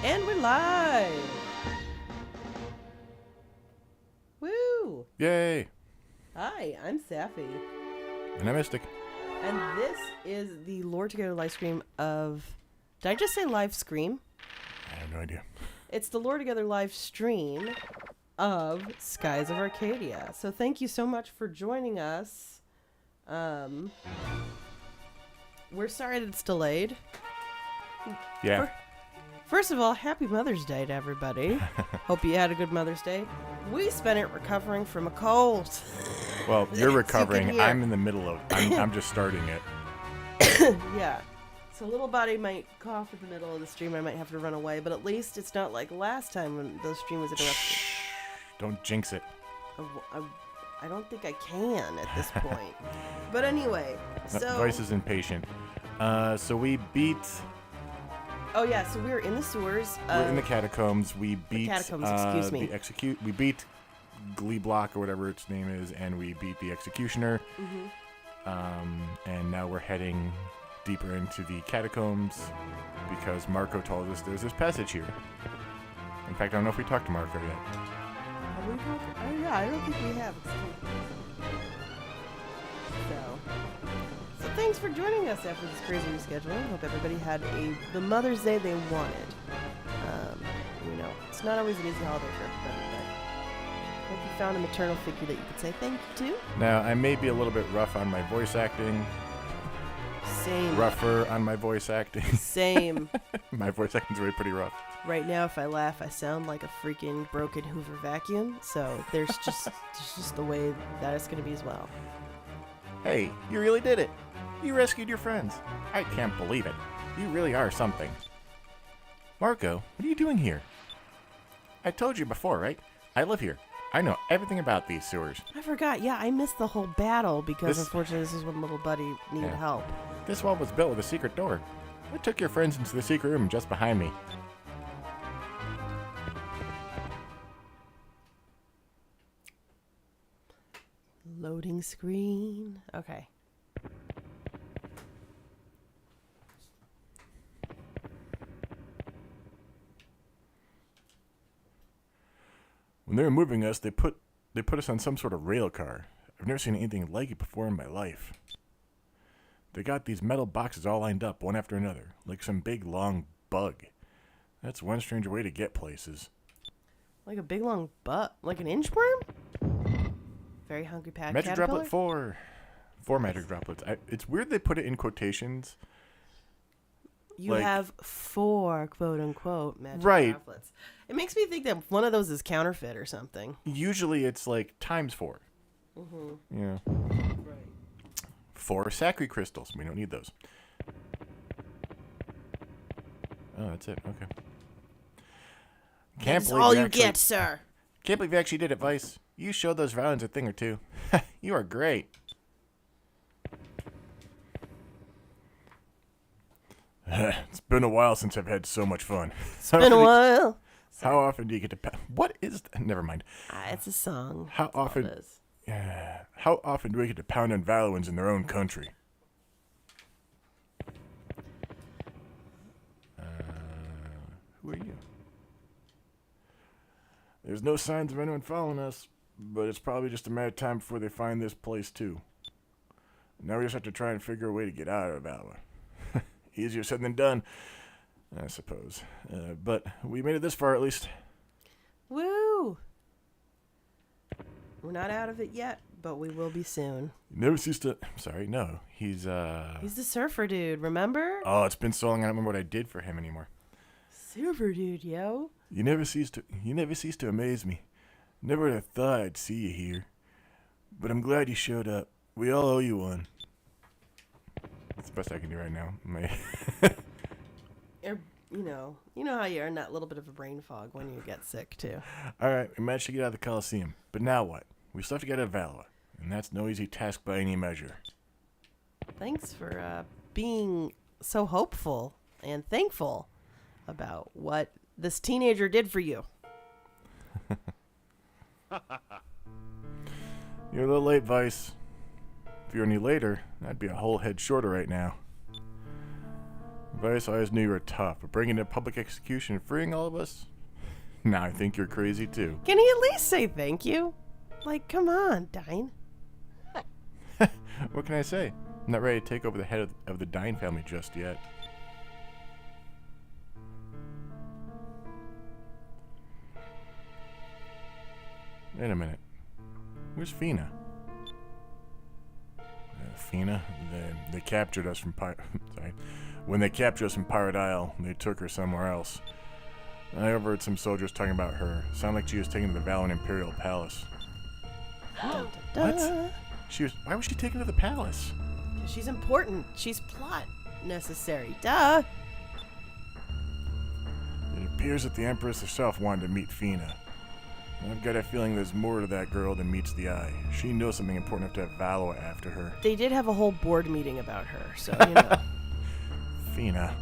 And we're live! Woo! Yay! Hi, I'm Sappy. And I'm Mystic. And this is the Lore Together live stream of... Did I just say live scream? I have no idea. It's the Lore Together live stream of Skies of Arcadia. So thank you so much for joining us. We're sorry that it's delayed. Yeah. First of all, happy Mother's Day to everybody. Hope you had a good Mother's Day. We spent it recovering from a cold. Well, you're recovering. hear. I'm in the middle of I'm just starting it. Yeah. So little body might cough at the middle of the stream. I might have to run away, but at least it's not like last time when the stream was interrupted. Don't jinx it. I don't think I can at this point. But anyway, so... Vice is impatient. So we beat... Oh yeah, so we were in the sewers. We're in the catacombs. We beat... catacombs, excuse me. We beat Glee Block or whatever its name is, and we beat the Executioner. Mm-hmm. And now we're heading deeper into the catacombs because Marco told us there's this passage here. In fact, I don't know if we talked to Marco yet. Have we talked? Oh yeah, I don't think we have. So thanks for joining us after this crazy rescheduling. Hope everybody had the Mother's Day they wanted. It's not always an easy holiday for everybody, but hope you found a maternal figure that you could say thank you to. Now, I may be a little bit rough on my voice acting. Same. Rougher on my voice acting. Same. My voice acting's really pretty rough. Right now, if I laugh, I sound like a freaking broken Hoover vacuum. So there's just the way that it's going to be as well. Hey, you really did it. You rescued your friends. I can't believe it. You really are something. Marco, what are you doing here? I told you before, right? I live here. I know everything about these sewers. I forgot. Yeah, I missed the whole battle because unfortunately this is when little buddy needed help. This wall was built with a secret door. I took your friends into the secret room just behind me. Loading screen. Okay. When they were moving us, they put us on some sort of rail car. I've never seen anything like it before in my life. They got these metal boxes all lined up, one after another, like some big, long bug. That's one strange way to get places. Like a big, long butt? Like an inchworm? Very hungry Magic caterpillar? droplet 4. 4 magic droplets. It's weird they put it in quotations. You have 4, quote-unquote, magic droplets. It makes me think that one of those is counterfeit or something. Usually it's like times 4. Mm-hmm. Yeah. Right. 4 Sacri crystals. We don't need those. Oh, that's it. Okay. That's all you get, sir. Can't believe you actually did it, Vice. You showed those Valiants a thing or two. You are great. It's been a while since I've had so much fun. It's been a while. How often do you get to... What is... Never mind. It's a song. How often... How often do we get to pound on Valuans in their own country? Who are you? There's no signs of anyone following us, but it's probably just a matter of time before they find this place, too. Now we just have to try and figure a way to get out of Valor. Easier said than done, I suppose. But we made it this far, at least. Woo! We're not out of it yet, but we will be soon. You never cease to... Sorry, no. He's the surfer dude, remember? Oh, it's been so long I don't remember what I did for him anymore. Surfer dude, yo. You never cease to amaze me. Never would have thought I'd see you here. But I'm glad you showed up. We all owe you one. That's the best I can do right now. You know how you're in that little bit of a brain fog when you get sick, too. All right, we managed to get out of the Coliseum. But now what? We still have to get out of Valor. And that's no easy task by any measure. Thanks for being so hopeful and thankful about what this teenager did for you. You're a little late, Vice. If you were any later, I'd be a whole head shorter right now. Vice, I always knew you were tough, but bringing a public execution and freeing all of us? Now I think you're crazy too. Can he at least say thank you? Like, come on, Dine. What can I say? I'm not ready to take over the head of the Dine family just yet. Wait a minute. Where's Fina? Fina? They captured us from sorry. When they captured us from Pirate Isle, they took her somewhere else. I overheard some soldiers talking about her. Sounded like she was taken to the Valen Imperial Palace. Dun, dun, dun. What? Why was she taken to the palace? 'Cause she's important. She's plot necessary. Duh. It appears that the Empress herself wanted to meet Fina. I've got a feeling there's more to that girl than meets the eye. She knows something important enough to have Valois after her. They did have a whole board meeting about her, so, you know. Fina.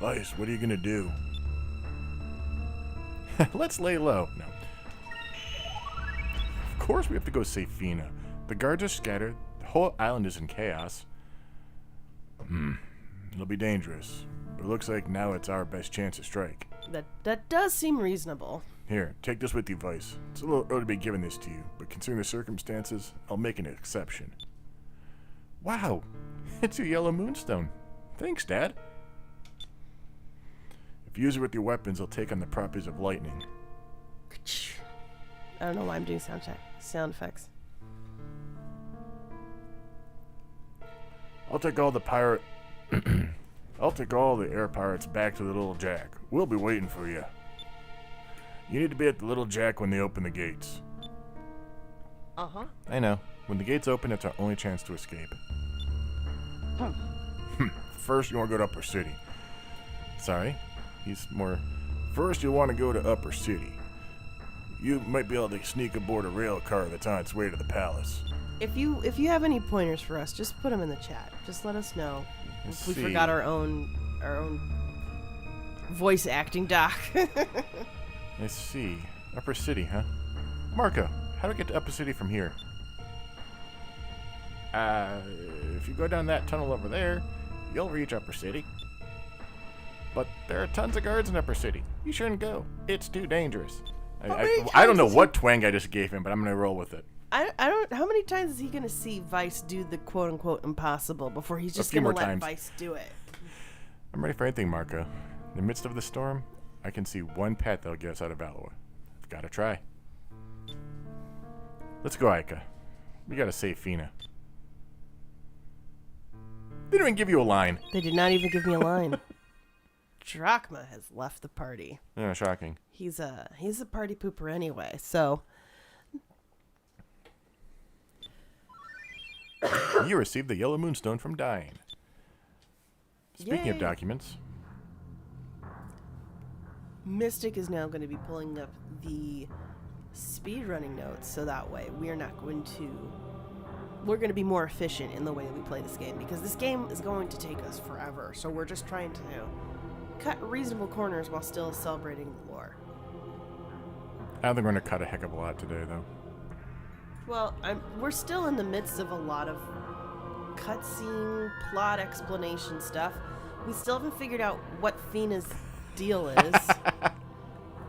Vice, what are you gonna do? Let's lay low. No. Of course we have to go save Fina. The guards are scattered. The whole island is in chaos. It'll be dangerous. But it looks like now it's our best chance to strike. That does seem reasonable. Here, take this with you, Vice. It's a little early to be giving this to you, but considering the circumstances, I'll make an exception. Wow! It's your yellow moonstone. Thanks, Dad. If you use it with your weapons, it'll take on the properties of lightning. I don't know why I'm doing sound effects. I'll take all the pirate... I'll take all the air pirates back to the Little Jack. We'll be waiting for you. You need to be at the Little Jack when they open the gates. Uh-huh. I know. When the gates open, it's our only chance to escape. First, you want to go to Upper City. Sorry. He's more... First, you'll want to go to Upper City. You might be able to sneak aboard a rail car that's on its way to the palace. If you have any pointers for us, just put them in the chat. Just let us know. Let's We see. forgot our own voice acting doc. Let's see. Upper City, huh? Marco, how do I get to Upper City from here? If you go down that tunnel over there, you'll reach Upper City. But there are tons of guards in Upper City. You shouldn't go. It's too dangerous. I don't know what twang I just gave him, but I'm going to roll with it. I don't. How many times is he gonna see Vice do the quote unquote impossible before he's just gonna let times. Vice do it? I'm ready for anything, Marco. In the midst of the storm, I can see one path that'll get us out of Valois. I've got to try. Let's go, Aika. We gotta save Fina. They didn't even give you a line. They did not even give me a line. Drachma has left the party. Yeah, shocking. He's a party pooper anyway. So You received the Yellow Moonstone from Dying. Speaking of Yay. documents, Mystic is now going to be pulling up the speedrunning notes, so that way we're going to be more efficient in the way that we play this game, because this game is going to take us forever. So we're just trying to cut reasonable corners while still celebrating the lore. I don't think we're going to cut a heck of a lot today, though. Well, we're still in the midst of a lot of cutscene, plot explanation stuff. We still haven't figured out what Fina's deal is.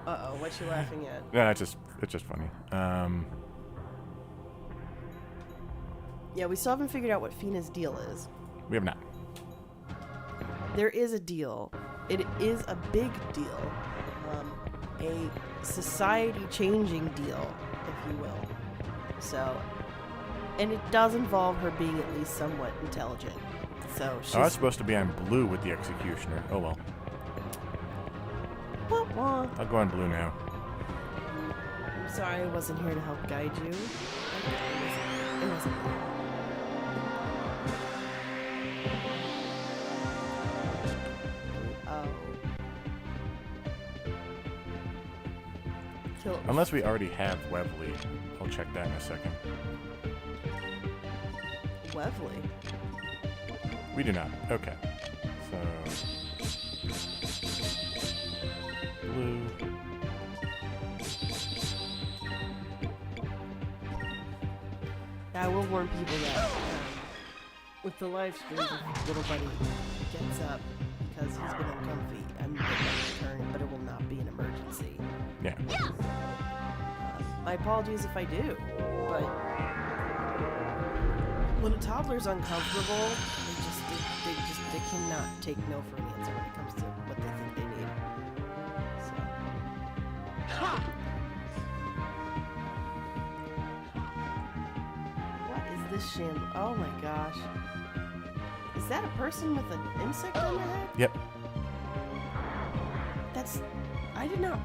Uh-oh, what you laughing at? Yeah, it's just funny. Yeah, we still haven't figured out what Fina's deal is. We have not. There is a deal. It is a big deal. A society-changing deal, if you will. So, and it does involve her being at least somewhat intelligent. So she's... I was supposed to be on blue with the executioner. Oh well. Wah, wah. I'll go on blue now. I'm sorry I wasn't here to help guide you. It wasn't me. Oh. Kill. Unless we already have Webley. I'll check that in a second. Webley. We do not. Okay. So... blue. I will warn people that With the live streams, if little buddy gets up because he's been uncomfy, I'm going to return, but it will not be an emergency. Yeah. My apologies if I do, but when a toddler's uncomfortable, they cannot take no for an answer when it comes to what they think they need. So. What is this sham? Oh my gosh. Is that a person with an insect on their head? Yep. I did not.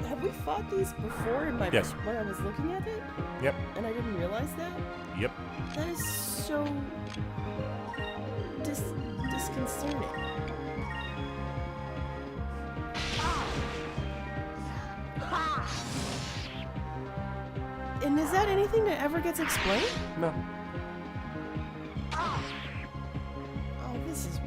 Have we fought these before in my Yes. when I was looking at it? Yep. And I didn't realize that? Yep. That is so disconcerting. And is that anything that ever gets explained? No. Oh, this is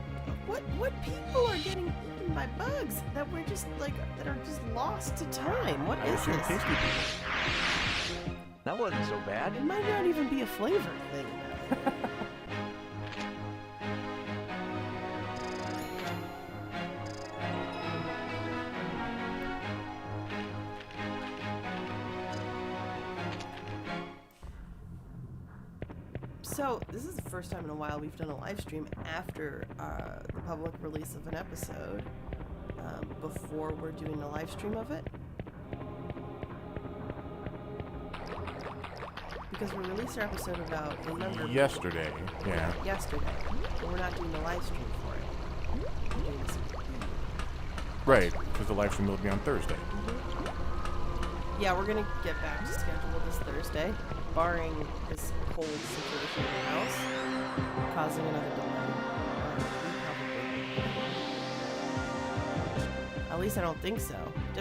what people are getting eaten by bugs that we're just like that are just lost to time. What I is assume this? tasty people. That wasn't so bad. It might not even be a flavor thing. So, this is the first time in a while we've done a live stream after the public release of an episode, before we're doing a live stream of it. Because we released our episode about November. Yesterday. Yeah. Yesterday. But we're not doing a live stream for it. We're doing this- Right, because the live stream will be on Thursday. Yeah, we're going to get back to schedule this Thursday, barring this cold situation in the house causing another delay. At least I don't think so.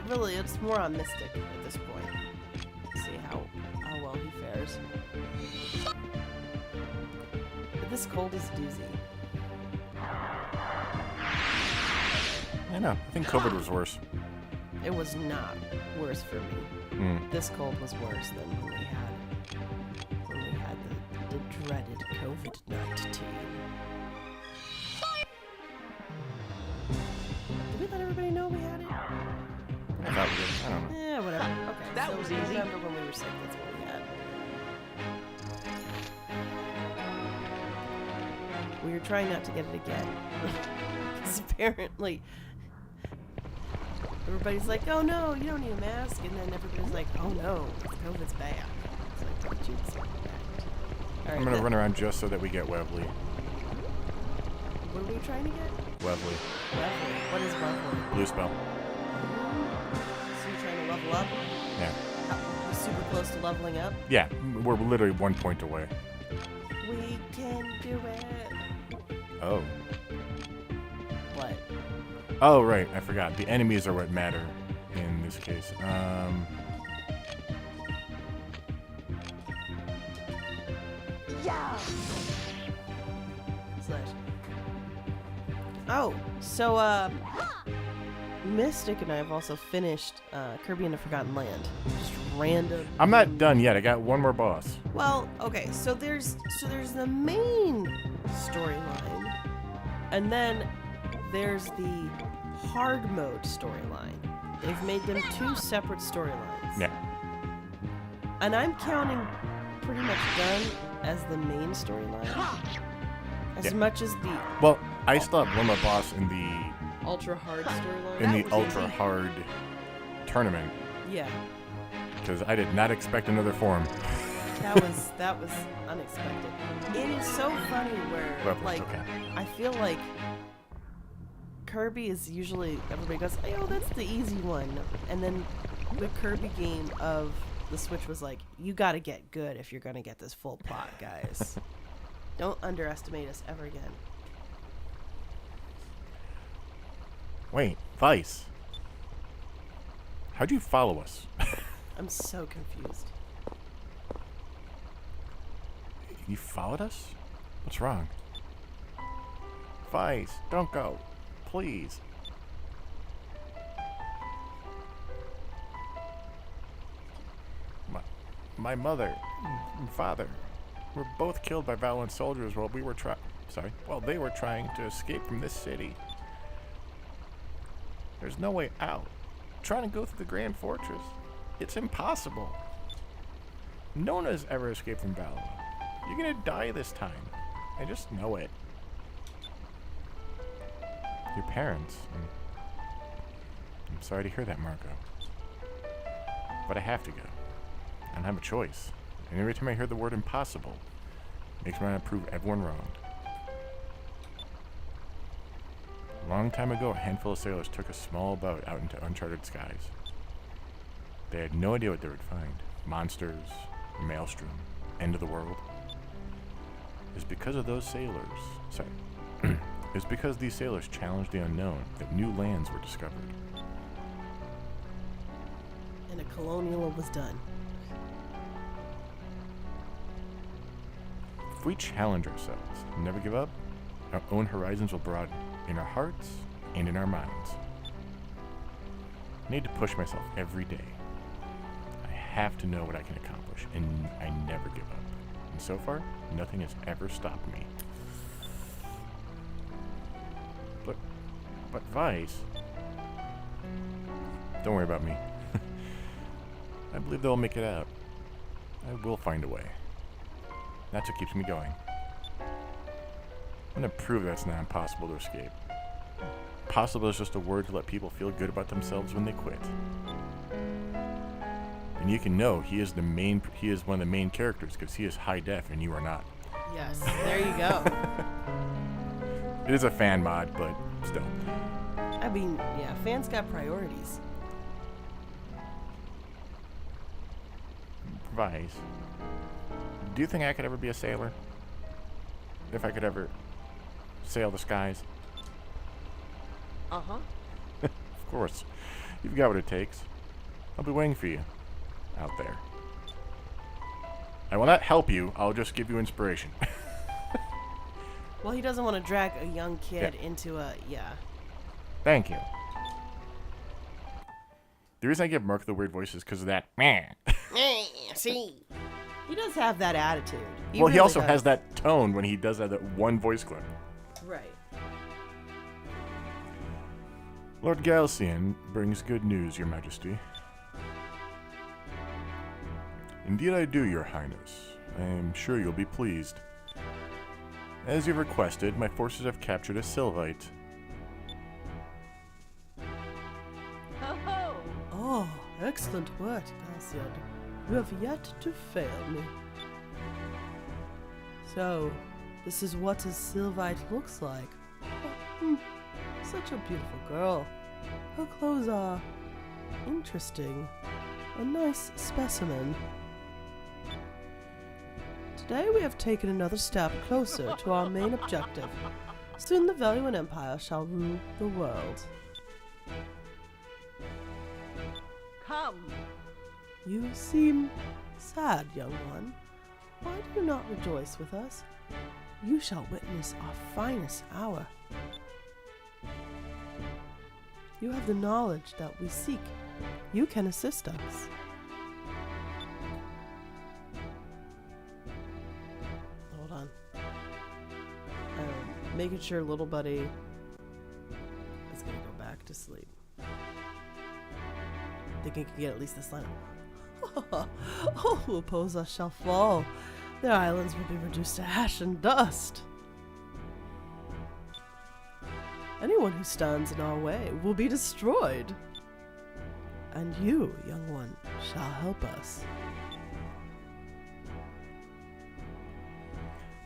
Really, it's more on Mystic at this point. See how well he fares. But this cold is doozy. I know. I think COVID was worse. It was not worse for me. This cold was worse than when we had the dreaded COVID-19. Did we let everybody know we had it? I thought we did. I don't know. Yeah, whatever. Okay. That so was we easy. Remember when we were sick? That's what we had. We were trying not to get it again. Because apparently everybody's like, oh no, you don't need a mask. And then everybody's like, oh no, COVID's bad. It's like, what you expect? All right, I'm going to run around just so that we get Webley. What are we trying to get? Webley. Lovely. What is lovely? Blue spell. So you're trying to level up? Yeah. We're super close to leveling up. Yeah, we're literally 1 point away. We can do it. Oh. What? Oh, right. I forgot. The enemies are what matter in this case. Yeah. Slash. Oh, so Mystic and I have also finished Kirby and the Forgotten Land. Just random. I'm not done yet. I got one more boss. Well, okay, so there's the main storyline, and then there's the hard mode storyline. They've made them two separate storylines. Yeah. And I'm counting pretty much done as the main storyline. As Yeah. much as the Well, I still have one more boss in the ultra hard storyline. in That the was ultra easy. hard tournament Yeah, because I did not expect another form. that was unexpected. It is so funny where Well, like okay. I feel like Kirby is usually everybody goes, oh, that's the easy one, and then the Kirby game of the Switch was like, you got to get good if you're gonna get this full plot, guys. Don't underestimate us ever again. Wait, Vice. How'd you follow us? I'm so confused. You followed us? What's wrong? Vice, don't go. Please. My mother and father were both killed by violent soldiers while we were Sorry. Well, they were trying to escape from this city. There's no way out. Trying to go through the Grand Fortress. It's impossible. No one has ever escaped from Valor. You're gonna die this time. I just know it. Your parents. I'm sorry to hear that, Marco. But I have to go. I don't have a choice. And every time I hear the word impossible, it makes me want to prove everyone wrong. A long time ago, a handful of sailors took a small boat out into uncharted skies. They had no idea what they would find. Monsters, maelstrom, end of the world. It's because of those sailors. It's because these sailors challenged the unknown that new lands were discovered. And a colonial was done. If we challenge ourselves and never give up, our own horizons will broaden in our hearts and in our minds. I need to push myself every day. I have to know what I can accomplish, and I never give up. And so far, nothing has ever stopped me. But Vice... Don't worry about me. I believe they'll make it out. I will find a way. That's what keeps me going. I'm gonna prove that's not impossible to escape. Possible is just a word to let people feel good about themselves when they quit. And you can know he is one of the main characters because he is high def and you are not. Yes, there you go. It is a fan mod, but still. I mean, yeah, fans got priorities. Vice, do you think I could ever be a sailor? If I could ever sail the skies? Uh-huh. Of course. You've got what it takes. I'll be waiting for you out there. I will not help you. I'll just give you inspiration. Well, he doesn't want to drag a young kid into a... Yeah. Thank you. The reason I give Mark the weird voice is because of that. Meh. See? He does have that attitude. He really also does. has that tone when he does that one voice clip. Right. Lord Galcian brings good news, Your Majesty. Indeed I do, Your Highness. I am sure you'll be pleased. As you've requested, my forces have captured a Sylvite. Oh, excellent work, Galcian. You have yet to fail me. So, this is what a Sylvite looks like. Oh, such a beautiful girl. Her clothes are interesting. A nice specimen. Today we have taken another step closer to our main objective. Soon the Valuan Empire shall rule the world. Come. You seem sad, young one. Why do you not rejoice with us? You shall witness our finest hour. You have the knowledge that we seek. You can assist us. Hold on. Making sure little buddy is gonna go back to sleep. Thinking he can get at least this line. All who oppose us shall fall. Their islands will be reduced to ash and dust. Anyone who stands in our way will be destroyed. And you, young one, shall help us.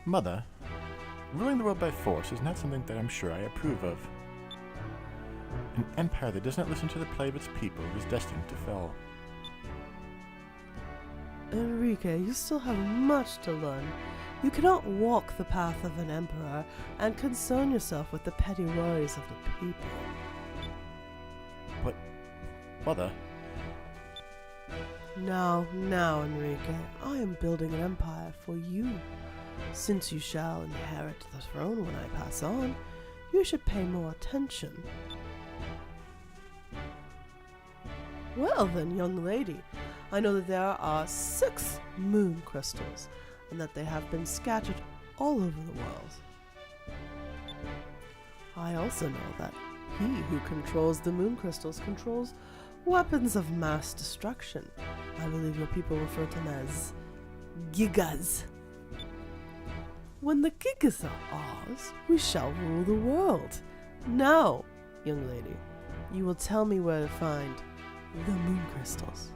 Mother, ruling the world by force is not something that I'm sure I approve of. An empire that does not listen to the plight of its people is destined to fall. Enrique, you still have much to learn. You cannot walk the path of an emperor and concern yourself with the petty worries of the people. But, Mother... Now, Enrique, I am building an empire for you. Since you shall inherit the throne when I pass on, you should pay more attention. Well then, young lady, I know that there are 6 moon crystals, and that they have been scattered all over the world. I also know that he who controls the moon crystals controls weapons of mass destruction. I believe your people refer to them as gigas. When the gigas are ours, we shall rule the world. Now, young lady, you will tell me where to find the moon crystals.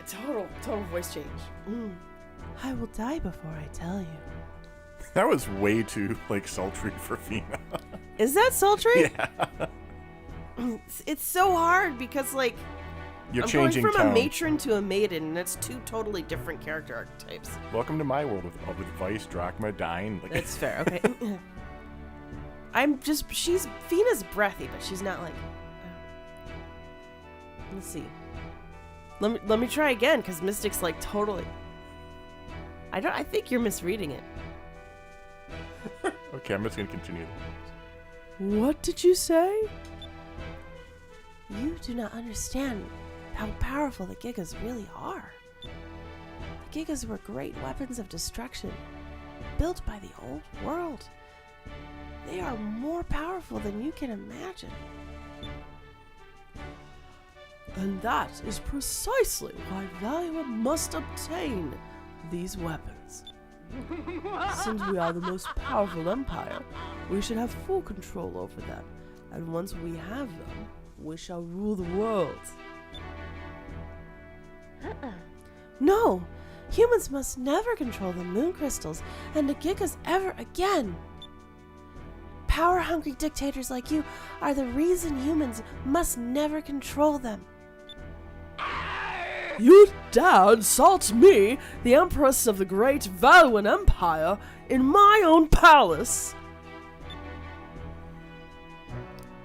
Total voice change. I will die before I tell you. That was way too, like, sultry for Fina. Is that sultry? Yeah. It's so hard because, like, You're I'm changing going from tone. a matron to a maiden, and that's two totally different character archetypes. Welcome to my world with Vice, Drachma, Dyne. Like, That's fair, okay. Fina's breathy, but she's not like... Let's see. Let me try again, because Mystic's like totally... I think you're misreading it. Okay, I'm just going to continue. What did you say? You do not understand how powerful the Gigas really are. The Gigas were great weapons of destruction, built by the old world. They are more powerful than you can imagine. And that is precisely why Valua must obtain these weapons. Since we are the most powerful empire, we should have full control over them. And once we have them, we shall rule the world. No! Humans must never control the moon crystals and the Gigas ever again! Power-hungry dictators like you are the reason humans must never control them. You dare insult me, the Empress of the Great Valuan Empire, in my own palace?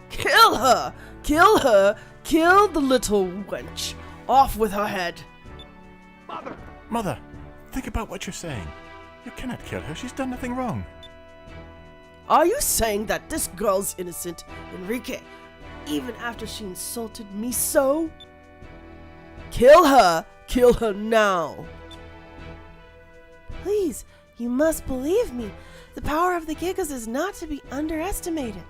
Kill her! Kill her! Kill the little wench! Off with her head! Mother, think about what you're saying. You cannot kill her. She's done nothing wrong. Are you saying that this girl's innocent, Enrique, even after she insulted me so? Kill her! Kill her now! Please, you must believe me. The power of the Gigas is not to be underestimated.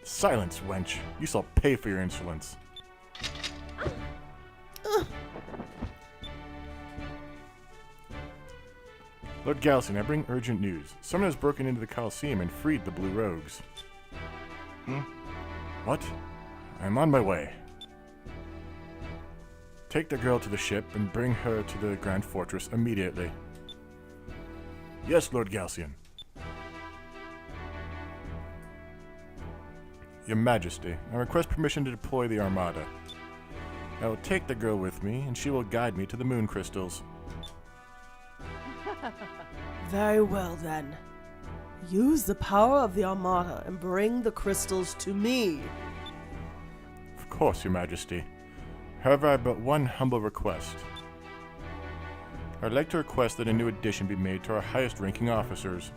Silence, wench. You shall pay for your insolence. Lord Galcian, I bring urgent news. Someone has broken into the Colosseum and freed the Blue Rogues. What? I'm on my way. Take the girl to the ship and bring her to the Grand Fortress immediately. Yes, Lord Galcian. Your Majesty, I request permission to deploy the Armada. I will take the girl with me, and she will guide me to the moon crystals. Very well then. Use the power of the Armada and bring the crystals to me. Of course, Your Majesty. However, I have but one humble request. I'd like to request that a new addition be made to our highest-ranking officers.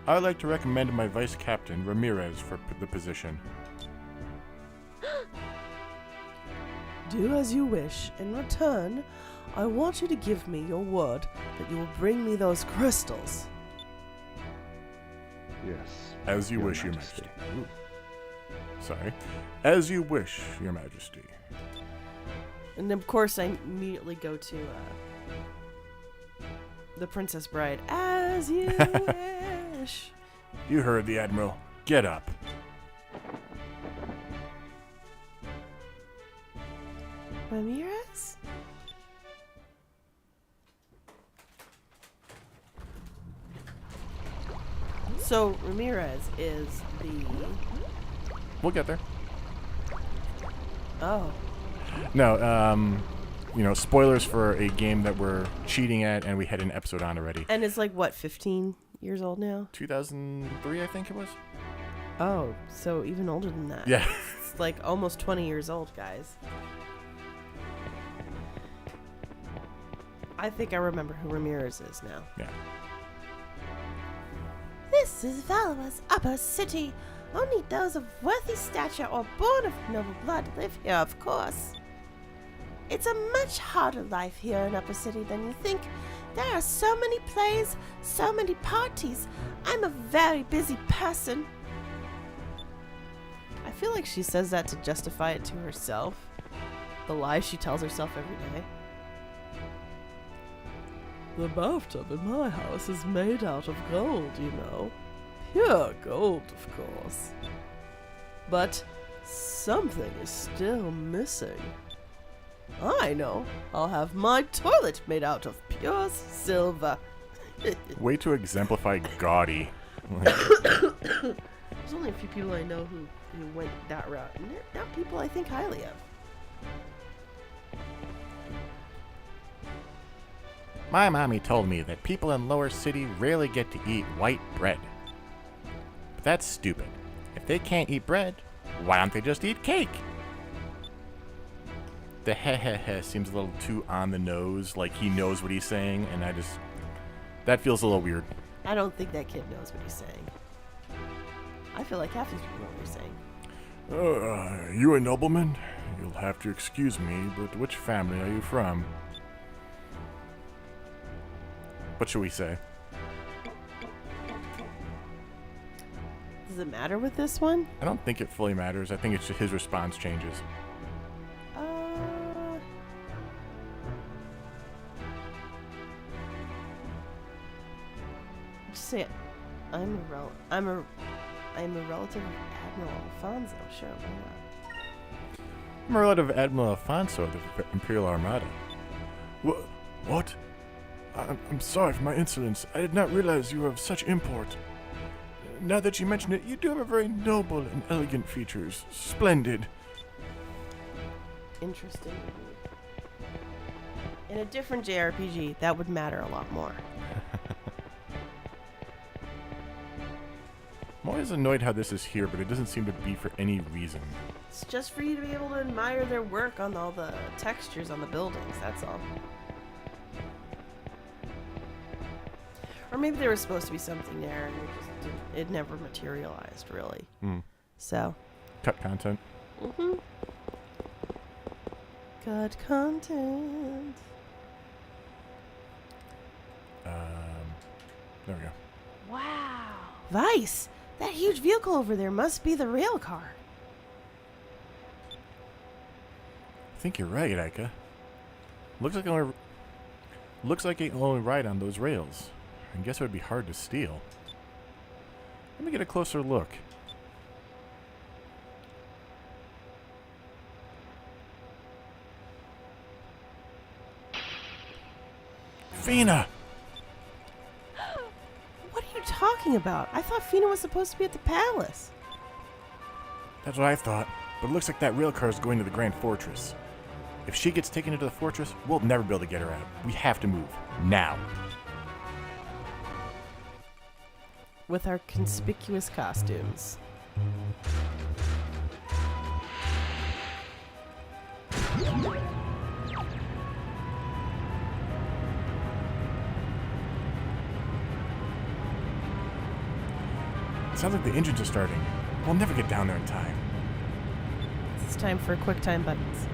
I would like to recommend my Vice Captain, Ramirez, for the position. Do as you wish. In return, I want you to give me your word that you will bring me those crystals. Yes. As you wish, Your Majesty. Ooh. Sorry. As you wish, Your Majesty. And of course, I immediately go to the Princess Bride. As you wish. You heard the Admiral. Get up. Ramirez? So, Ramirez is the... We'll get there. Oh. No, spoilers for a game that we're cheating at, and we had an episode on already. And it's like, what, 15 years old now? 2003, I think it was. Oh, so even older than that. Yeah. It's like almost 20 years old, guys. I think I remember who Ramirez is now. Yeah. This is Valua's upper city. Only those of worthy stature or born of noble blood live here, of course. It's a much harder life here in Upper City than you think. There are so many plays, so many parties. I'm a very busy person. I feel like she says that to justify it to herself. The lies she tells herself every day. The bathtub in my house is made out of gold, you know. Pure gold, of course. But something is still missing. I know. I'll have my toilet made out of pure silver. Way to exemplify gaudy. There's only a few people I know who went that route, and they're not people I think highly of. My mommy told me that people in Lower City rarely get to eat white bread. But that's stupid. If they can't eat bread, why don't they just eat cake? The heh seems a little too on the nose, like he knows what he's saying, and that feels a little weird. I don't think that kid knows what he's saying. I feel like half these people know what they're saying. You a nobleman? You'll have to excuse me, but which family are you from? What should we say? Does it matter with this one? I don't think it fully matters. I think it's just his response changes. Just say it. I'm a relative of Admiral Alfonso. Sure, why not? I'm a relative of Admiral Alfonso of the Imperial Armada. What? I'm sorry for my insolence. I did not realize you were of such import. Now that you mention it, you do have a very noble and elegant features. Splendid. Interesting. In a different JRPG, that would matter a lot more. I'm always annoyed how this is here, but it doesn't seem to be for any reason. It's just for you to be able to admire their work on all the textures on the buildings, that's all. Or maybe there was supposed to be something there and it never materialized, really. So. Cut content. Cut content. There we go. Wow. Vice! That huge vehicle over there must be the rail car. I think you're right, Aika. Looks like it only ride on those rails. I guess it would be hard to steal. Let me get a closer look. Fina! What are you talking about? I thought Fina was supposed to be at the palace. That's what I thought, but it looks like that rail car is going to the Grand Fortress. If she gets taken into the fortress, we'll never be able to get her out. We have to move. Now. With our conspicuous costumes. It sounds like the engines are starting. We'll never get down there in time. It's time for quick time buttons.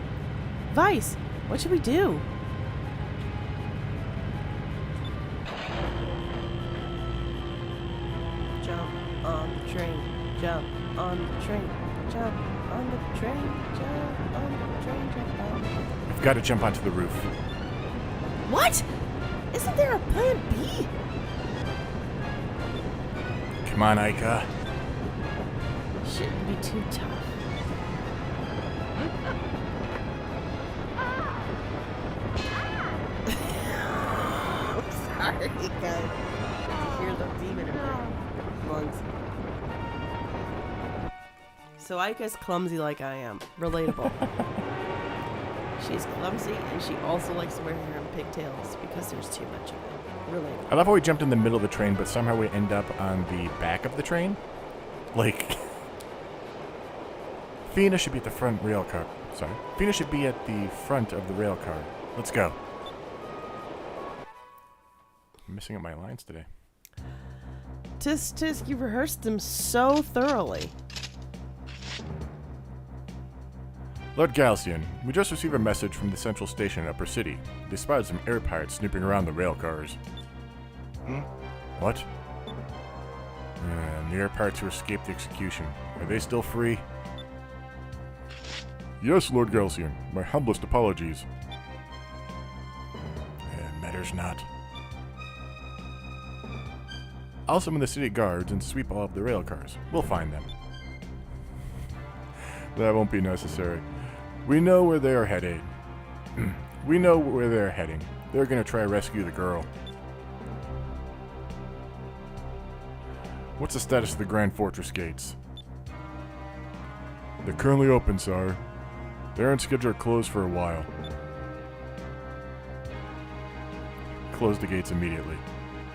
Vice, what should we do? Jump on the train, jump on the train, jump on the train, jump on the train, jump on the train. We've got to jump onto the roof. What? Isn't there a plan B? Come on, Aika. Shouldn't be too tough. I'm sorry, guys. I hear the demon in my lungs. So Aika's clumsy like I am. Relatable. She's clumsy, and she also likes to wear her hair in pigtails because there's too much of it. Relatable. I love how we jumped in the middle of the train, but somehow we end up on the back of the train. Like, Fina should be at the front rail car. Sorry. Fina should be at the front of the rail car. Let's go. I'm missing up my lines today. Tisk, you rehearsed them so thoroughly. Lord Galcian, we just received a message from the central station in Upper City. They spotted some air pirates snooping around the rail cars. What? The air pirates who escaped the execution. Are they still free? Yes, Lord Galcian. My humblest apologies. Matters not. I'll summon the city guards and sweep all of the rail cars. We'll find them. That won't be necessary. We know where they are headed. We know where they're heading. They're gonna try to rescue the girl. What's the status of the Grand Fortress gates? They're currently open, sir. They're on schedule to close for a while. Close the gates immediately.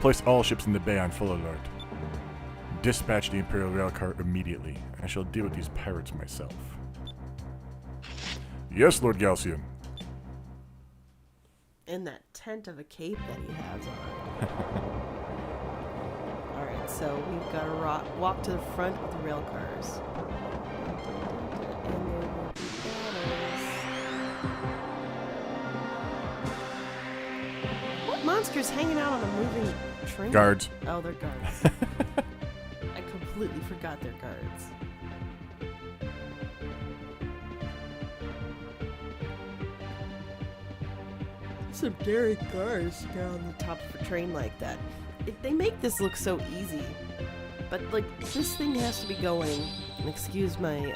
Place all ships in the bay on full alert. Dispatch the Imperial Railcar immediately. I shall deal with these pirates myself. Yes, Lord Galcian. And that tent of a cape that he has on. Alright, so we've got to walk to the front of the rail cars. And there will be battles. What monster's hanging out on a moving train? Guards. Oh, they're guards. I completely forgot they're guards. Some daring guards to get on the top of a train like that. They make this look so easy, but like this thing has to be going. And excuse my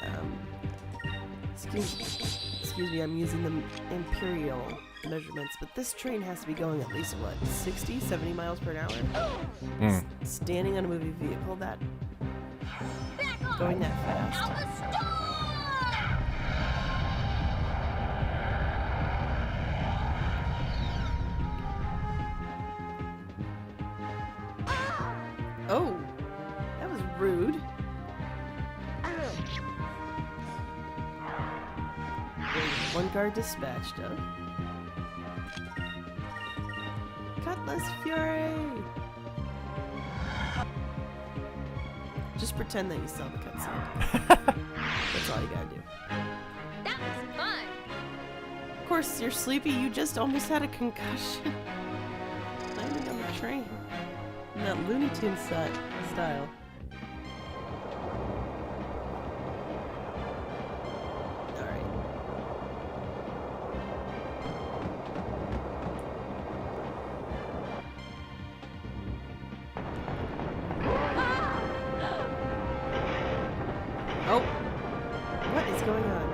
excuse me, I'm using the imperial measurements, but this train has to be going at least what, 60, 70 miles per hour. Standing on a moving vehicle that going that fast. Oh, that was rude. One guard dispatched of. Cutlass Fury! Just pretend that you saw the cutscene. That's all you gotta do. That was fun! Of course, you're sleepy, you just almost had a concussion. Landing on the train. In that Looney Tunes style. Alright. Oh! What is going on?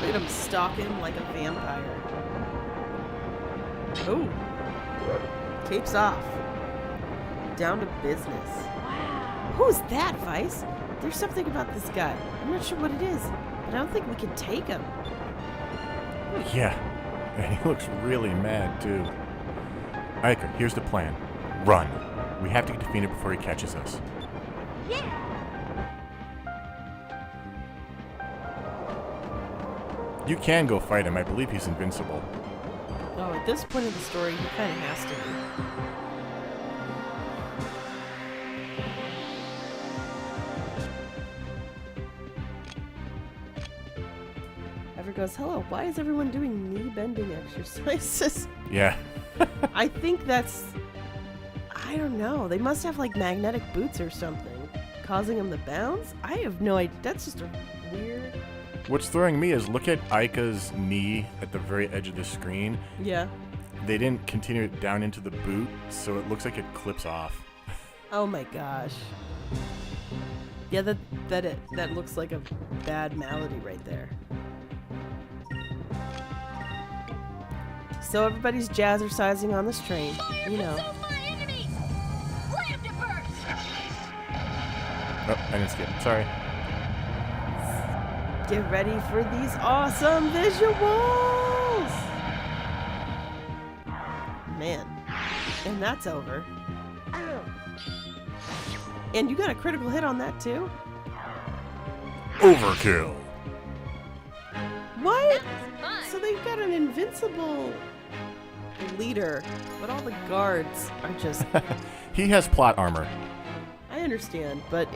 Look at him stalk him like a vampire. Oh, cape's off. Down to business. Wow. Who's that, Vice? There's something about this guy. I'm not sure what it is, but I don't think we can take him. Yeah, and he looks really mad, too. Iker, here's the plan. Run. We have to get to Fina before he catches us. Yeah! You can go fight him. I believe he's invincible. Oh, at this point of the story, he kind of has to be. Ever goes, hello, why is everyone doing knee bending exercises? Yeah. I think that's, I don't know. They must have like magnetic boots or something, causing them to bounce? I have no idea. That's just a weird... What's throwing me is look at Aika's knee at the very edge of the screen. Yeah. They didn't continue it down into the boot, so it looks like it clips off. Oh my gosh. Yeah, that looks like a bad malady right there. So everybody's jazzercising on this train, you know. Oh, I didn't skip. Sorry. Get ready for these awesome visuals! Man. And that's over. And you got a critical hit on that too? Overkill. What? Fun. So they've got an invincible leader, but all the guards are just... He has plot armor. I I understand, but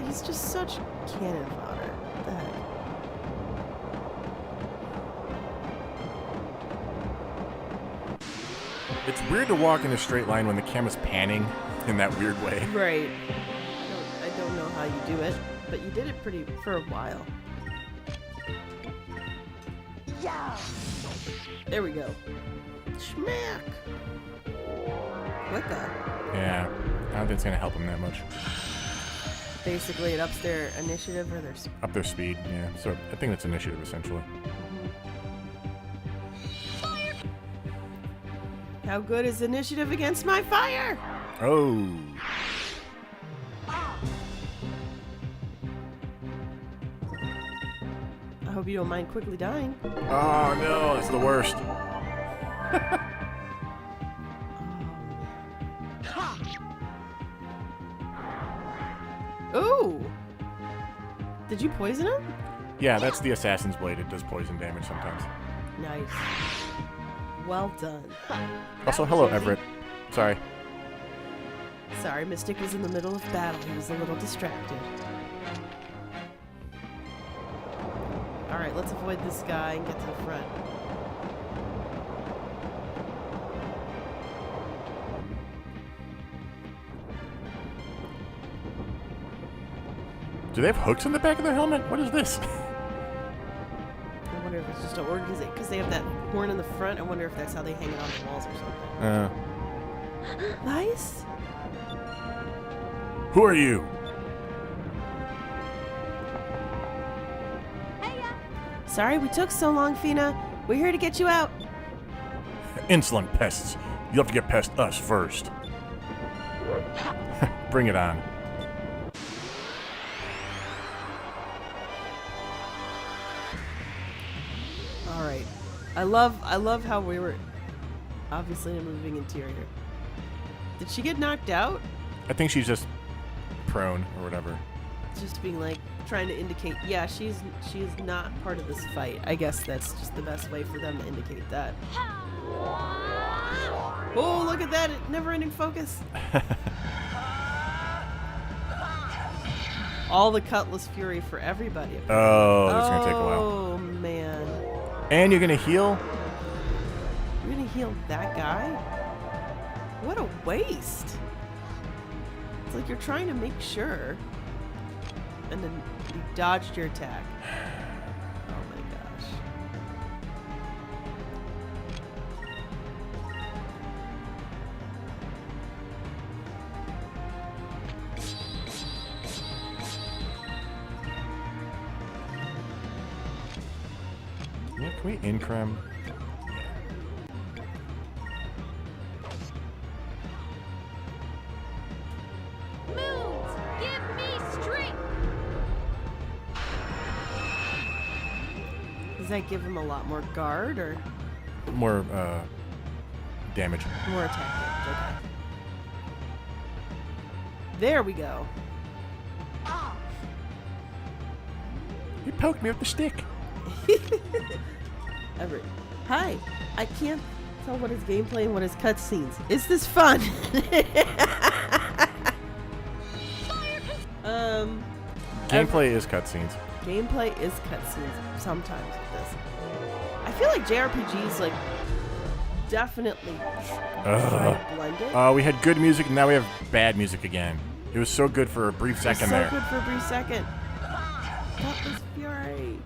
he's just such cannon fodder. What the heck? It's weird to walk in a straight line when the camera's panning in that weird way. Right. I don't know how you do it, but you did it for a while. Yeah. There we go. Schmack. What the? Yeah, I don't think it's gonna help them that much. Basically, it ups their initiative or their. Up their speed, yeah. So I think that's initiative essentially. How good is initiative against my fire? Oh. I hope you don't mind quickly dying. Oh no, that's the worst. Ooh! Did you poison him? Yeah, that's the assassin's blade. It does poison damage sometimes. Nice. Well done. Also, hello, Everett. Sorry. Sorry, Mystic was in the middle of battle. He was a little distracted. Alright, let's avoid this guy and get to the front. Do they have hooks in the back of their helmet? What is this? I wonder if it's just an organization, because they have that horn in the front. I wonder if that's how they hang it on the walls or something. Nice. Who are you? Sorry we took so long, Fina. We're here to get you out. Insolent pests. You'll have to get past us first. Bring it on. Alright. I love how we were obviously in a moving interior. Did she get knocked out? I think she's just prone or whatever. Just being like trying to indicate, yeah, she is not part of this fight. I guess that's just the best way for them to indicate that. Oh, look at that never-ending focus. All the Cutlass Fury for everybody. Oh, that's gonna take a while. Oh man. And you're gonna heal? You're gonna heal that guy? What a waste. It's like you're trying to make sure. And then you dodged your attack. Oh my gosh. Yeah, can we increm? Moons, give me strength. Does that give him a lot more guard or More damage. more attack damage? Okay. There we go. He poked me with the stick. Everett. Hi. I can't tell what is gameplay and what is cutscenes. Is this fun? Gameplay is cutscenes. Gameplay is cutscenes sometimes with this. I feel like JRPGs like definitely try to blend it. We had good music, and now we have bad music again. It was so good for a brief second so there. good for a brief second. Cutlass Fury.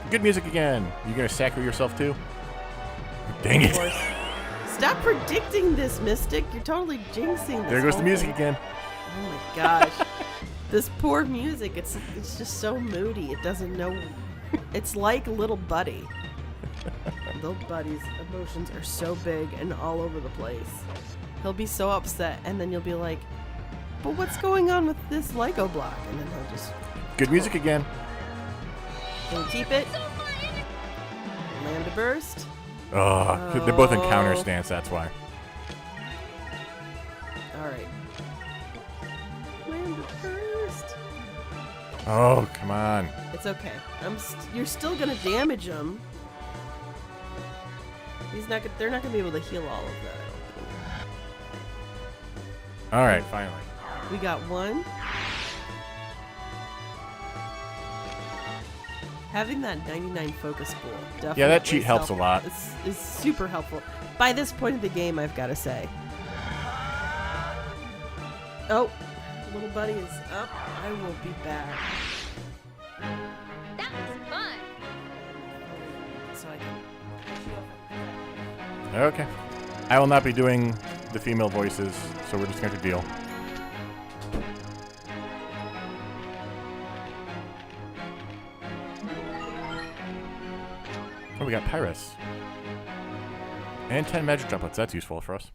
Good music again. You gonna sacre yourself too? Dang it! Of course. Stop predicting this, Mystic. You're totally jinxing this. There goes the whole music thing. again. Oh my gosh. This poor music, it's just so moody. It doesn't know. It's like Little Buddy. Little Buddy's emotions are so big and all over the place. He'll be so upset, and then you'll be like, but what's going on with this Lego block? And then he'll just... Good music again. Can we keep it? Land to burst. Oh, they're both in counter stance, that's why. Alright. Land to burst. Oh, come on. It's okay. You're still gonna damage him. They're not gonna be able to heal all of that. Alright, finally. We got one. Having that 99 focus pool definitely Yeah, that cheat helps a lot. It's super helpful. By this point of the game, I've got to say. Oh, little buddy is up. I will be back. That was fun. So I can. Okay. I will not be doing the female voices, so we're just going to deal. Oh, we got Pyrus. And 10 magic droplets. That's useful for us.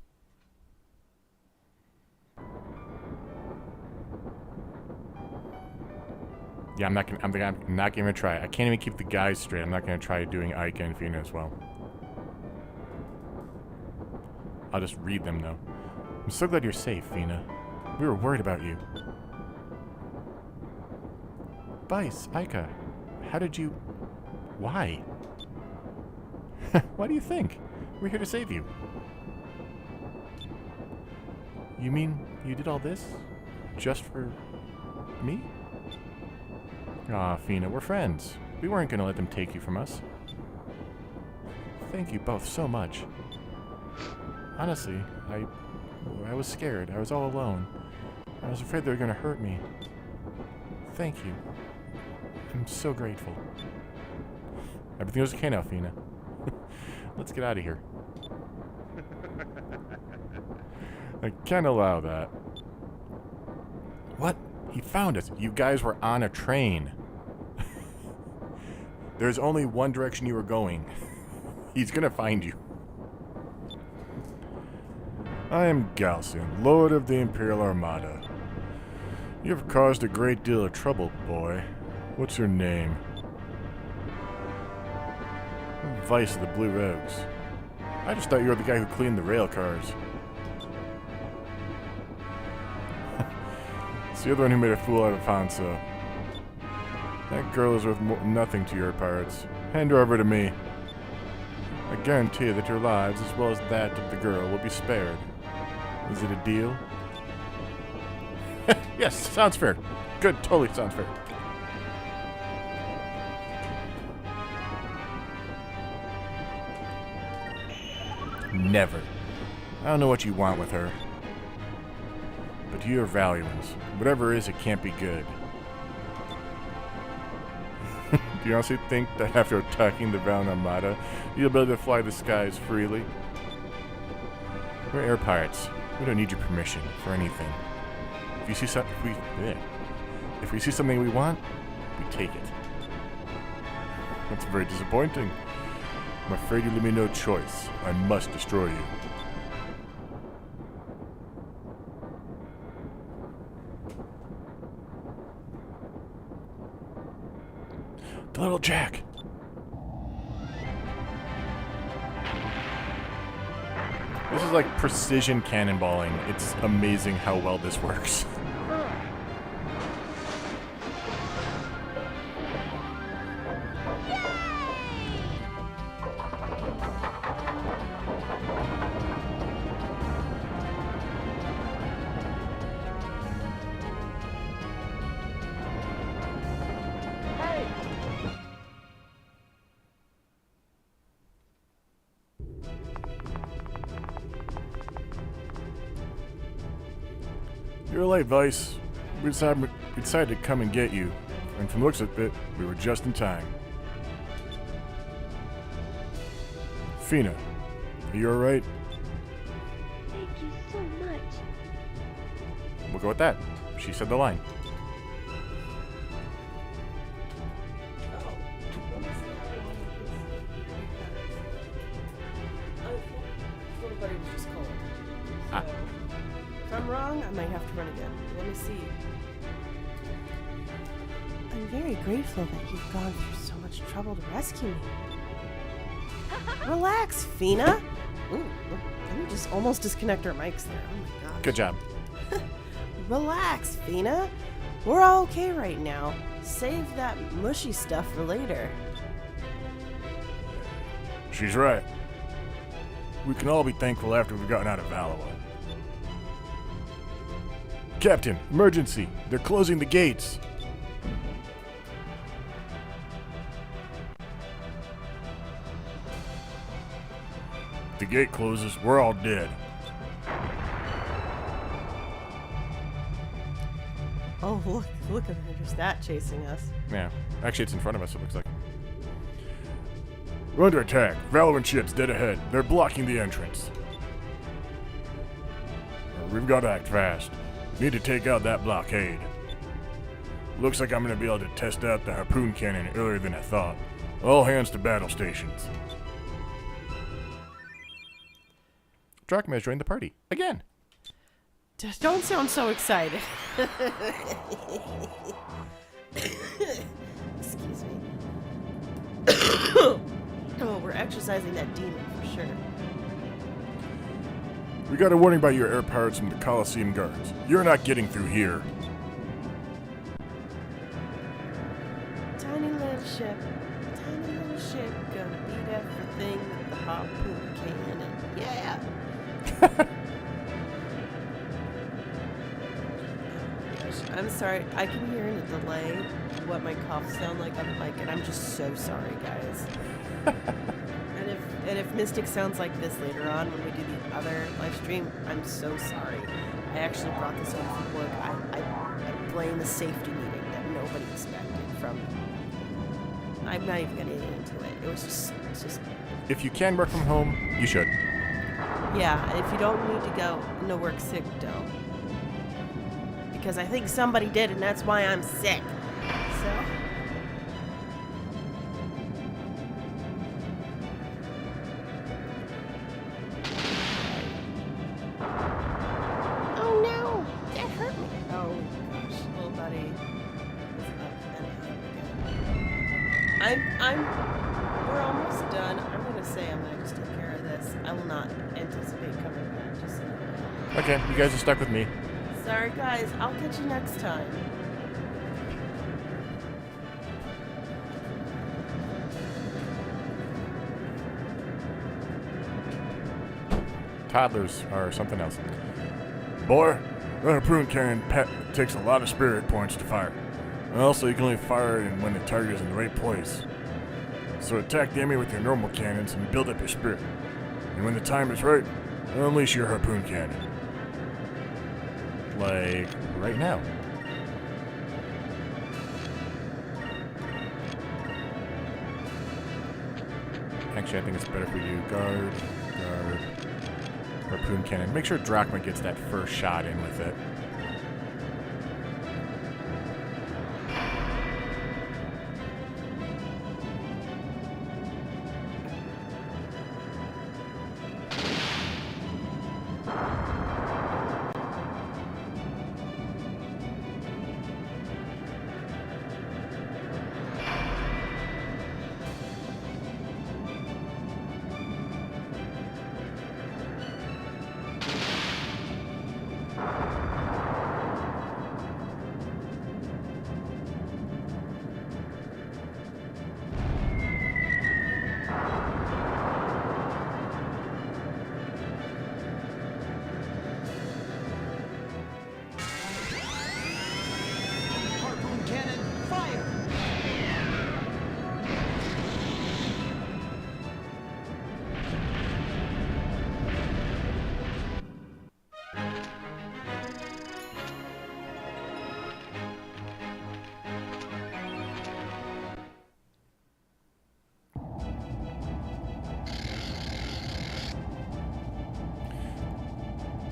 Yeah, I'm not gonna try. I can't even keep the guys straight. I'm not gonna try doing Ika and Fina as well. I'll just read them though. I'm so glad you're safe, Fina. We were worried about you. Vice, Ika, how did you... Why? Why do you think? We're here to save you. You mean you did all this just for me? Aw, Fina, we're friends. We weren't gonna let them take you from us. Thank you both so much. Honestly, I was scared. I was all alone. I was afraid they were gonna hurt me. Thank you. I'm so grateful. Everything was okay now, Fina. Let's get out of here. I can't allow that. What? He found us. You guys were on a train. There's only one direction you were going. He's gonna find you. I am Galcian, Lord of the Imperial Armada. You have caused a great deal of trouble, boy. What's your name? Vice of the Blue Rogues. I just thought you were the guy who cleaned the rail cars. It's the other one who made a fool out of Hanso. That girl is worth nothing to your pirates. Hand her over to me. I guarantee that your lives, as well as that of the girl, will be spared. Is it a deal? Yes, sounds fair. Good, totally sounds fair. Never. I don't know what you want with her. But you're Valuans. Whatever it is, it can't be good. Do you honestly think that after attacking the Valiant Armada, you'll be able to fly the skies freely? We're air pirates. We don't need your permission for anything. If we see something we want, we take it. That's very disappointing. I'm afraid you leave me no choice. I must destroy you. The little Jack. This is like precision cannonballing. It's amazing how well this works. You're late, Vice. We decided to come and get you. And from the looks of it, we were just in time. Fina, are you alright? Thank you so much. We'll go with that. She said the line. Little buddy was just cold. Ah. If I'm wrong, I might have to run again. Let me see. I'm very grateful that you've gone through so much trouble to rescue me. Relax, Fina. Ooh, let me just almost disconnect our mics there. Oh my gosh. Good job. Relax, Fina. We're all okay right now. Save that mushy stuff for later. She's right. We can all be thankful after we've gotten out of Valois. Captain, emergency. They're closing the gates. If the gate closes, we're all dead. Oh, look at there's that chasing us. Yeah. Actually, it's in front of us, it looks like. We're under attack. Valorant ships dead ahead. They're blocking the entrance. We've got to act fast. Need to take out that blockade. Looks like I'm going to be able to test out the harpoon cannon earlier than I thought. All hands to battle stations. Drachma joined the party. Again. Just don't sound so excited. Excuse me. Oh, we're exercising that demon for sure. We got a warning by your air pirates from the Colosseum guards. You're not getting through here. Tiny little ship, gonna beat everything with the harpoon cannon. Yeah. I'm sorry, I can hear in a delay what my coughs sound like on the mic, and I'm just so sorry, guys. and if Mystic sounds like this later on when we do the other live stream, I'm so sorry. I actually brought this home from work. I blame the safety meeting that nobody expected from. I'm not even gonna get into it. It was just. If you can work from home, you should. Yeah, and if you don't need to go into work sick, don't. Because I think somebody did, and that's why I'm sick. So. Oh no! That hurt me. Oh gosh, little buddy. We're almost done. I'm gonna say I'm gonna just take care of this. I will not anticipate coming back. Just so you know. Okay, you guys are stuck with me. Sorry, guys. I'll catch you next time. Toddlers are something else. Boy, the harpoon cannon takes a lot of spirit points to fire. And also, you can only fire it when the target is in the right place. So attack the enemy with your normal cannons and build up your spirit. And when the time is right, unleash your harpoon cannon. Like, right now. Actually, I think it's better for you. Guard, harpoon cannon. Make sure Drachma gets that first shot in with it.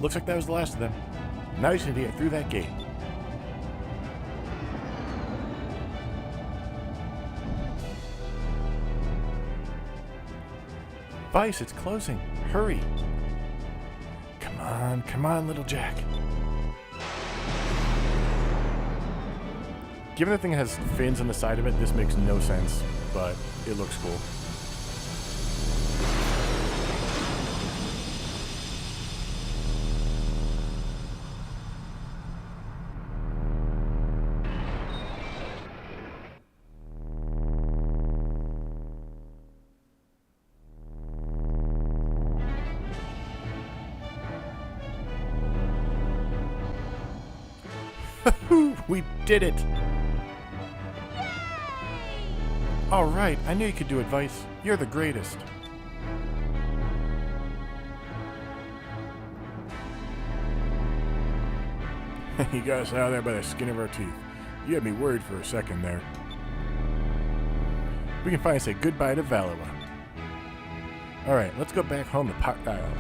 Looks like that was the last of them. Now you just need to get through that gate. Vice, it's closing. Hurry. Come on, little Jack. Given the thing has fins on the side of it, this makes no sense, but it looks cool. We did it! All right, I knew you could do it, Vice. You're the greatest. You got us out of there by the skin of our teeth. You had me worried for a second there. We can finally say goodbye to Valoa. All right, let's go back home to Pot Isle.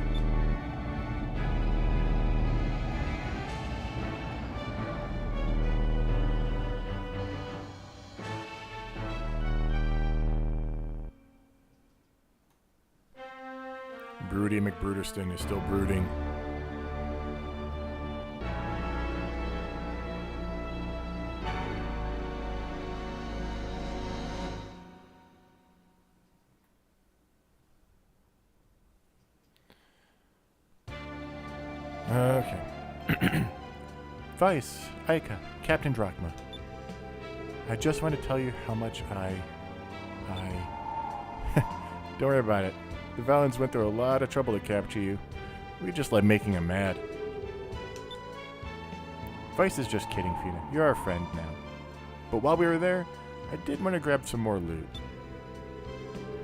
Broody McBruderston is still brooding. Okay. Vice, Ica, Captain Drachma. I just want to tell you how much Don't worry about it. The Valens went through a lot of trouble to capture you. We just like making them mad. Vice is just kidding, Fina. You're our friend now. But while we were there, I did want to grab some more loot.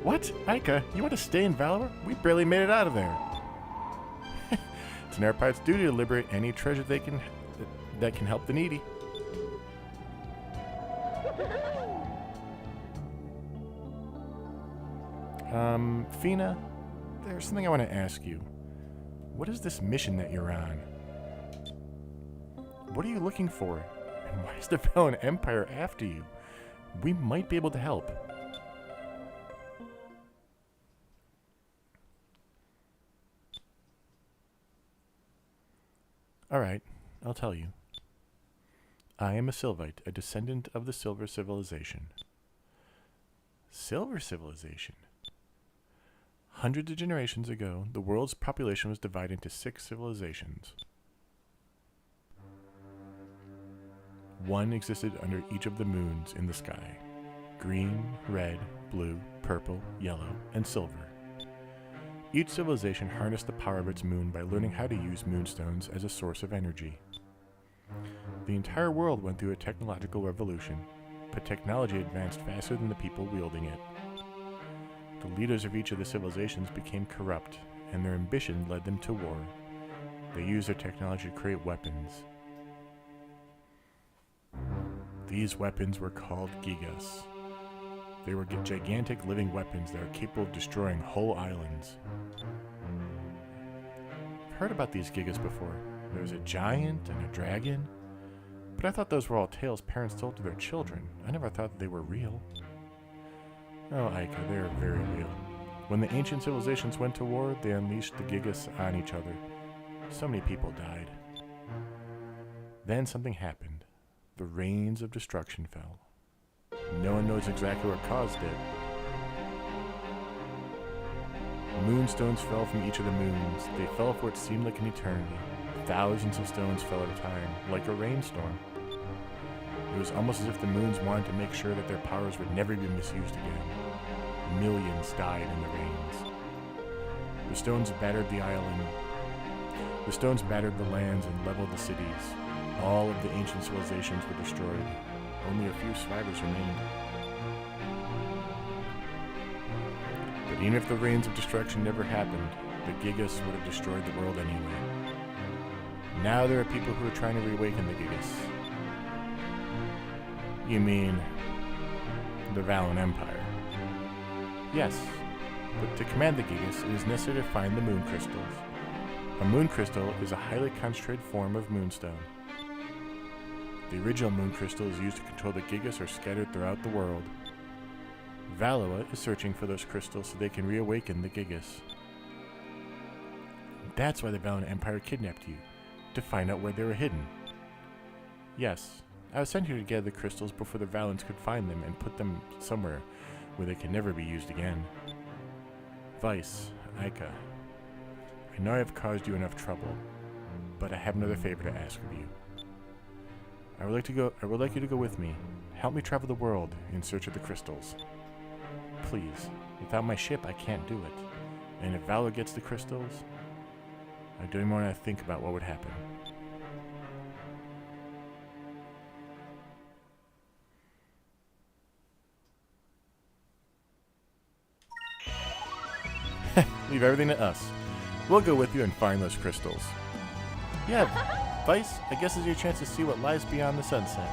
What? Ica, you want to stay in Valor? We barely made it out of there. It's an air pirate's duty to liberate any treasure that can help the needy. Fina, there's something I want to ask you. What is this mission that you're on? What are you looking for? And why is the Valen Empire after you? We might be able to help. Alright, I'll tell you. I am a Sylvite, a descendant of the Silver Civilization. Silver Civilization? Hundreds of generations ago, the world's population was divided into 6 civilizations. One existed under each of the moons in the sky: green, red, blue, purple, yellow, and silver. Each civilization harnessed the power of its moon by learning how to use moonstones as a source of energy. The entire world went through a technological revolution, but technology advanced faster than the people wielding it. The leaders of each of the civilizations became corrupt, and their ambition led them to war. They used their technology to create weapons. These weapons were called Gigas. They were gigantic living weapons that are capable of destroying whole islands. I've heard about these Gigas before. There was a giant and a dragon, but I thought those were all tales parents told to their children. I never thought they were real. Oh, Ica, they are very real. When the ancient civilizations went to war, they unleashed the Gigas on each other. So many people died. Then something happened. The rains of destruction fell. No one knows exactly what caused it. Moonstones fell from each of the moons. They fell for what seemed like an eternity. Thousands of stones fell at a time, like a rainstorm. It was almost as if the moons wanted to make sure that their powers would never be misused again. Millions died in the rains. The stones battered the island. The stones battered the lands and leveled the cities. All of the ancient civilizations were destroyed. Only a few survivors remained. But even if the rains of destruction never happened, the Gigas would have destroyed the world anyway. Now there are people who are trying to reawaken the Gigas. You mean the Valen Empire? Yes, but to command the Gigas, it is necessary to find the moon crystals. A moon crystal is a highly concentrated form of moonstone. The original moon crystal is used to control the Gigas are scattered throughout the world. Valoa is searching for those crystals so they can reawaken the Gigas. That's why the Valen Empire kidnapped you, to find out where they were hidden. Yes, I was sent here to gather the crystals before the Valens could find them and put them somewhere where they can never be used again. Vice, Ica, I know I have caused you enough trouble, but I have another favor to ask of you. I would like you to go with me. Help me travel the world in search of the crystals. Please. Without my ship, I can't do it. And if Valor gets the crystals, I don't even want to think about what would happen. Leave everything to us. We'll go with you and find those crystals. Yeah, Vice, I guess is your chance to see what lies beyond the sunset.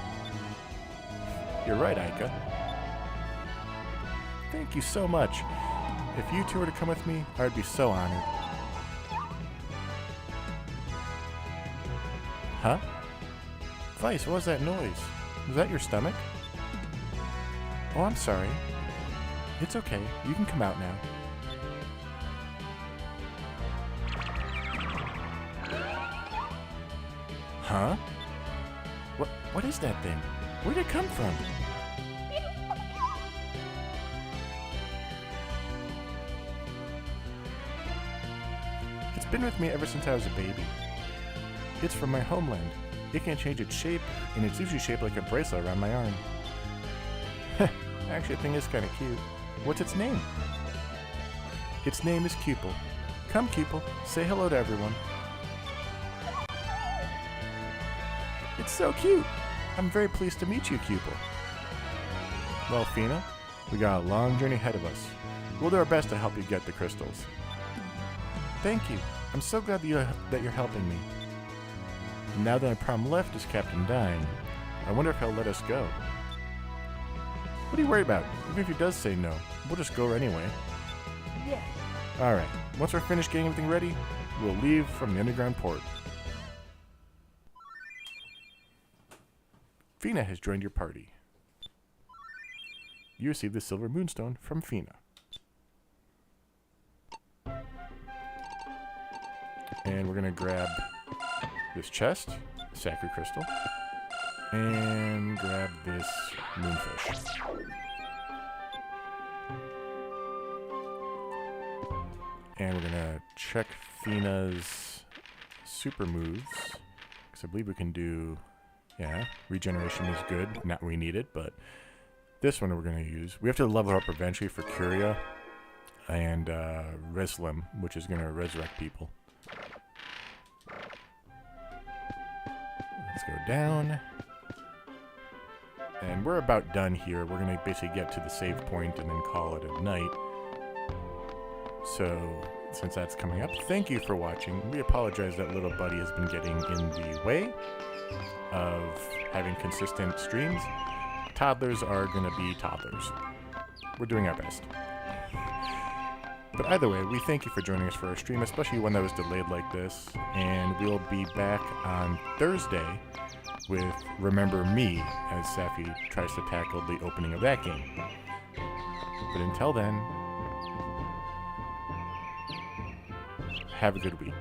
You're right, Aika. Thank you so much. If you two were to come with me, I would be so honored. Huh? Vice, what was that noise? Was that your stomach? Oh, I'm sorry. It's okay. You can come out now. Huh? What is that thing? Where did it come from? It's been with me ever since I was a baby. It's from my homeland. It can change its shape, and it's usually shaped like a bracelet around my arm. Actually, the thing is kind of cute. What's its name? Its name is Cupel. Come, Cupel, say hello to everyone. It's so cute. I'm very pleased to meet you, Cupel. Well, Fina, we got a long journey ahead of us. We'll do our best to help you get the crystals. Thank you. I'm so glad that you're helping me. Now that my prom left is Captain Dine, I wonder if he'll let us go. What are you worried about? Even if he does say no, we'll just go anyway. Yes. Alright, once we're finished getting everything ready, we'll leave from the underground port. Fina has joined your party. You received the silver moonstone from Fina. And we're gonna grab this chest, sacred crystal, and grab this moonfish. And we're gonna check Fina's super moves, because I believe we can do, yeah, regeneration is good, not we need it, but this one we're gonna use. We have to level up eventually for Curia and Reslim, which is gonna resurrect people. Let's go down. And we're about done here. We're going to basically get to the save point and then call it a night. So, since that's coming up, thank you for watching. We apologize that little buddy has been getting in the way of having consistent streams. Toddlers are going to be toddlers. We're doing our best. But either way, we thank you for joining us for our stream, especially one that was delayed like this. And we'll be back on Thursday with Remember Me, as Safi tries to tackle the opening of that game. But until then, have a good week.